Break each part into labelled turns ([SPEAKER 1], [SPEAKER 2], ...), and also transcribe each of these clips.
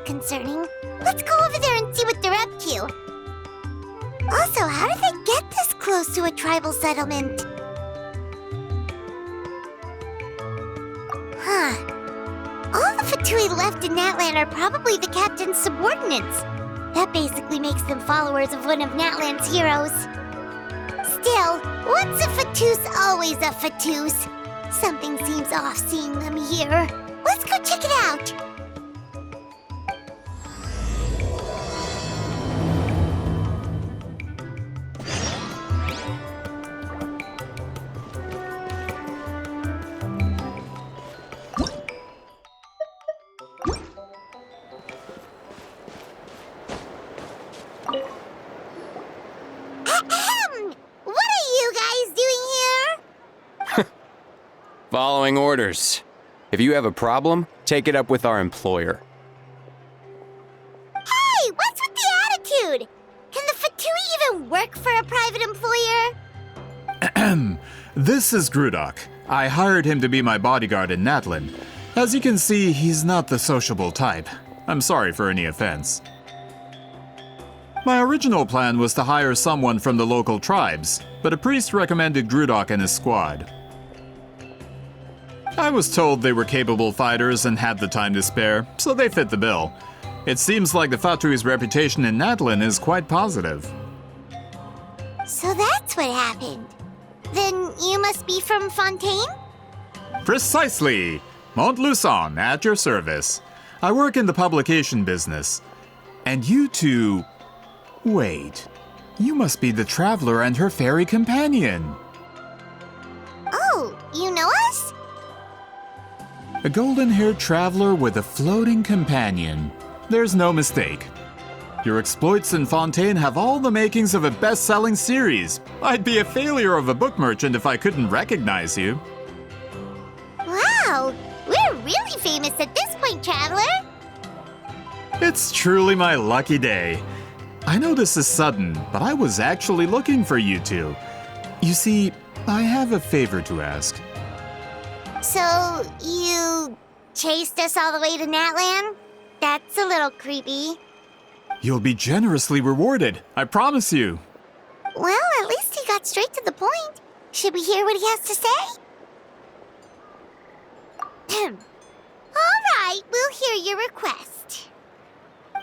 [SPEAKER 1] concerning. Let's go over there and see what they're up to. Also, how did they get this close to a tribal settlement? Huh. All the Fatui left in Natlan are probably the captain's subordinates. That basically makes them followers of one of Natlan's heroes. Still, once a Fatuse, always a Fatuse. Something seems off seeing them here. Let's go check it out. What are you guys doing here?
[SPEAKER 2] Following orders. If you have a problem, take it up with our employer.
[SPEAKER 1] Hey, what's with the attitude? Can the Fatui even work for a private employer?
[SPEAKER 3] This is Grudok. I hired him to be my bodyguard in Natlan. As you can see, he's not the sociable type. I'm sorry for any offense. My original plan was to hire someone from the local tribes, but a priest recommended Grudok and his squad. I was told they were capable fighters and had the time to spare, so they fit the bill. It seems like the Fatui's reputation in Natlan is quite positive.
[SPEAKER 1] So that's what happened. Then you must be from Fontaine?
[SPEAKER 3] Precisely! Montluçon, at your service. I work in the publication business. And you two... Wait. You must be the traveler and her fairy companion.
[SPEAKER 1] Oh, you know us?
[SPEAKER 3] A golden-haired traveler with a floating companion. There's no mistake. Your exploits in Fontaine have all the makings of a best-selling series. I'd be a failure of a book merchant if I couldn't recognize you.
[SPEAKER 1] Wow, we're really famous at this point, traveler.
[SPEAKER 3] It's truly my lucky day. I know this is sudden, but I was actually looking for you two. You see, I have a favor to ask.
[SPEAKER 1] So, you chased us all the way to Natlan? That's a little creepy.
[SPEAKER 3] You'll be generously rewarded, I promise you.
[SPEAKER 1] Well, at least he got straight to the point. Should we hear what he has to say? All right, we'll hear your request.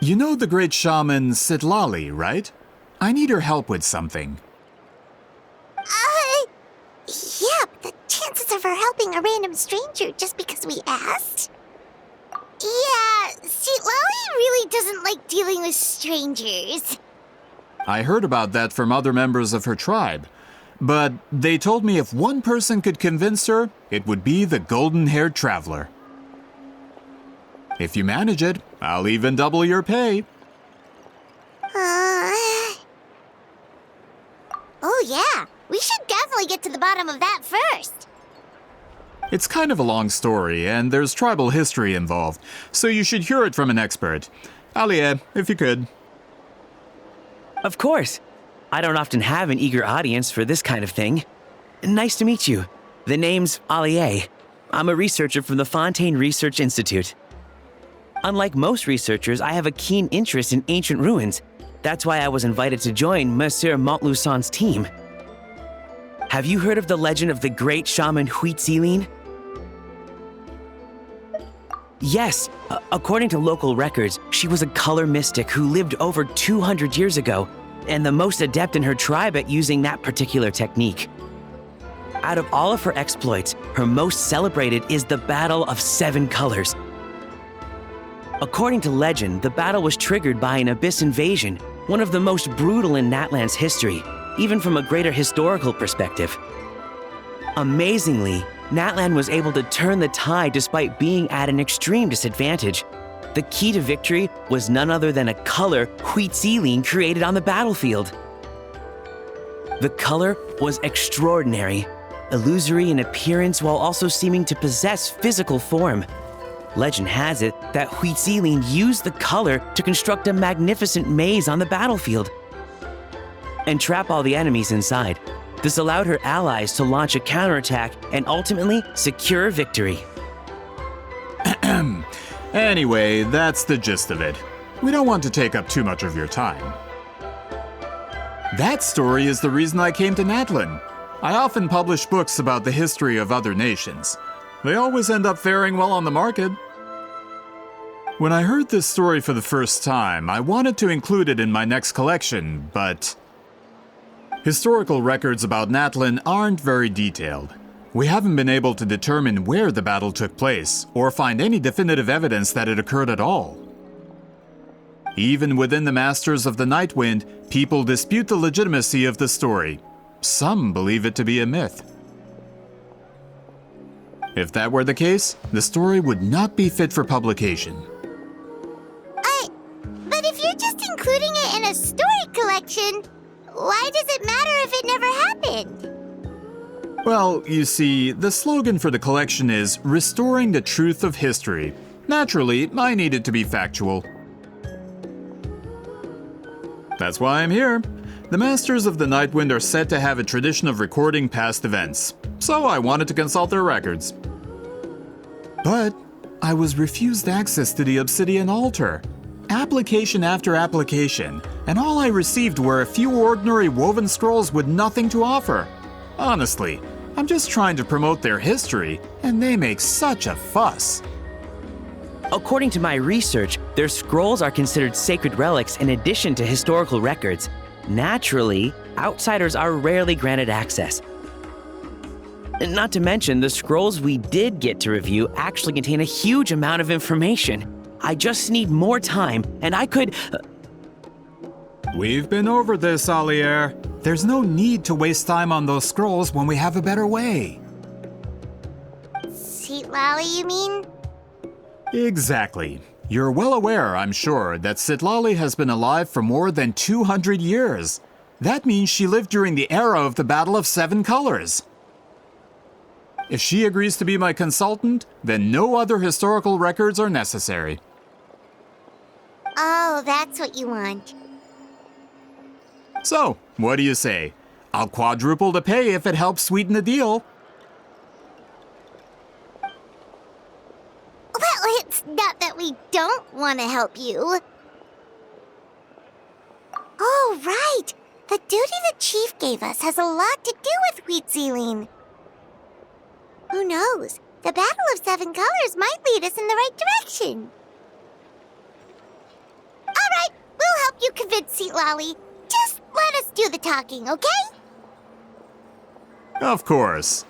[SPEAKER 3] You know the great shaman Sitlali, right? I need her help with something.
[SPEAKER 1] Yeah, but the chances of her helping a random stranger just because we asked? Yeah, see, Lolly really doesn't like dealing with strangers.
[SPEAKER 3] I heard about that from other members of her tribe. But they told me if one person could convince her, it would be the golden-haired traveler. If you manage it, I'll even double your pay.
[SPEAKER 1] Oh yeah, we should definitely get to the bottom of that first.
[SPEAKER 3] It's kind of a long story, and there's tribal history involved, so you should hear it from an expert. Alie, if you could.
[SPEAKER 4] Of course. I don't often have an eager audience for this kind of thing. Nice to meet you. The name's Alie. I'm a researcher from the Fontaine Research Institute. Unlike most researchers, I have a keen interest in ancient ruins. That's why I was invited to join Monsieur Montluçon's team. Have you heard of the legend of the great shaman Huitzilin? Yes, according to local records, she was a color mystic who lived over 200 years ago, and the most adept in her tribe at using that particular technique. Out of all of her exploits, her most celebrated is the Battle of Seven Colors. According to legend, the battle was triggered by an abyss invasion, one of the most brutal in Natlan's history, even from a greater historical perspective. Amazingly, Natlan was able to turn the tide despite being at an extreme disadvantage. The key to victory was none other than a color Huitzilin created on the battlefield. The color was extraordinary, illusory in appearance while also seeming to possess physical form. Legend has it that Huitzilin used the color to construct a magnificent maze on the battlefield and trap all the enemies inside. This allowed her allies to launch a counterattack and ultimately secure victory.
[SPEAKER 3] Anyway, that's the gist of it. We don't want to take up too much of your time. That story is the reason I came to Natlin. I often publish books about the history of other nations. They always end up faring well on the market. When I heard this story for the first time, I wanted to include it in my next collection, but historical records about Natlin aren't very detailed. We haven't been able to determine where the battle took place, or find any definitive evidence that it occurred at all. Even within the Masters of the Nightwind, people dispute the legitimacy of the story. Some believe it to be a myth. If that were the case, the story would not be fit for publication.
[SPEAKER 1] But if you're just including it in a story collection, why does it matter if it never happened?
[SPEAKER 3] Well, you see, the slogan for the collection is Restoring the Truth of History. Naturally, I need it to be factual. That's why I'm here. The Masters of the Nightwind are said to have a tradition of recording past events, so I wanted to consult their records. But I was refused access to the Obsidian Altar. Application after application, and all I received were a few ordinary woven scrolls with nothing to offer. Honestly, I'm just trying to promote their history, and they make such a fuss.
[SPEAKER 4] According to my research, their scrolls are considered sacred relics in addition to historical records. Naturally, outsiders are rarely granted access. Not to mention, the scrolls we did get to review actually contain a huge amount of information. I just need more time, and I could...
[SPEAKER 3] We've been over this, Alier. There's no need to waste time on those scrolls when we have a better way.
[SPEAKER 1] Citlali, you mean?
[SPEAKER 3] Exactly. You're well aware, I'm sure, that Citlali has been alive for more than 200 years. That means she lived during the era of the Battle of Seven Colors. If she agrees to be my consultant, then no other historical records are necessary.
[SPEAKER 1] Oh, that's what you want.
[SPEAKER 3] So, what do you say? I'll quadruple the pay if it helps sweeten the deal.
[SPEAKER 1] Well, it's not that we don't want to help you. Oh, right. The duty the chief gave us has a lot to do with wheat sealing. Who knows? The Battle of Seven Colors might lead us in the right direction. All right, we'll help you convince Citlali. Just let us do the talking, okay?
[SPEAKER 3] Of course.